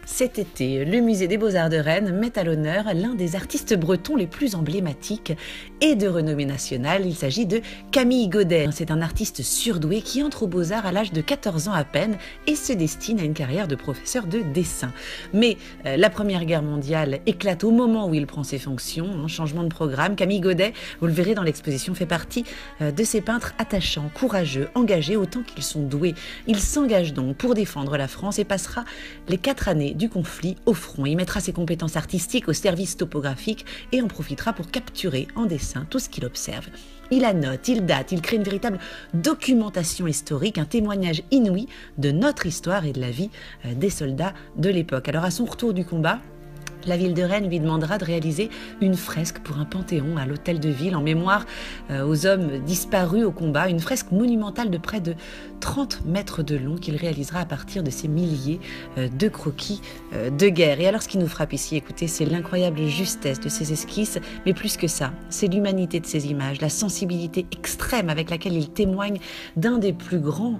Cet été, le musée des Beaux-Arts de Rennes met à l'honneur l'un des artistes bretons les plus emblématiques et de renommée nationale. Il s'agit de Camille Godet. C'est un artiste surdoué qui entre aux Beaux-Arts à l'âge de 14 ans à peine et se destine à une carrière de professeur de dessin. Mais la Première Guerre mondiale éclate au moment où il prend ses fonctions. Changement de programme. Camille Godet, vous le verrez dans l'exposition, fait partie de ces peintres attachants, courageux, engagés autant qu'ils sont doués. Il s'engage donc pour défendre la France et passera les 4 années du conflit au front. Il mettra ses compétences artistiques au service topographique et en profitera pour capturer en dessin tout ce qu'il observe. Il annote, il date, il crée une véritable documentation historique, un témoignage inouï de notre histoire et de la vie des soldats de l'époque. Alors à son retour du combat, la ville de Rennes lui demandera de réaliser une fresque pour un panthéon à l'hôtel de ville en mémoire aux hommes disparus au combat. Une fresque monumentale de près de 30 mètres de long qu'il réalisera à partir de ces milliers de croquis de guerre. Et alors ce qui nous frappe ici, écoutez, c'est l'incroyable justesse de ces esquisses, mais plus que ça, c'est l'humanité de ces images, la sensibilité extrême avec laquelle il témoigne d'un des plus grands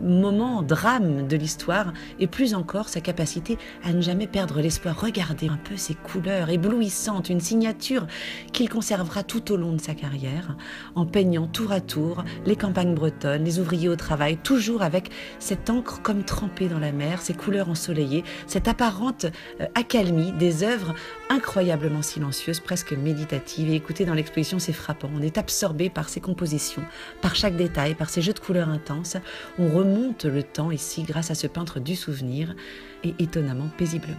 moments, drames de l'histoire, et plus encore sa capacité à ne jamais perdre l'espoir. Regardez un peu ces couleurs éblouissantes, une signature qu'il conservera tout au long de sa carrière, en peignant tour à tour les campagnes bretonnes, les ouvriers au travail, toujours avec cette encre comme trempée dans la mer, ces couleurs ensoleillées, cette apparente accalmie des œuvres incroyablement silencieuses, presque méditatives. Et écoutez, dans l'exposition, c'est frappant. On est absorbé par ces compositions, par chaque détail, par ces jeux de couleurs intenses. On remonte le temps ici grâce à ce peintre du souvenir et étonnamment paisiblement.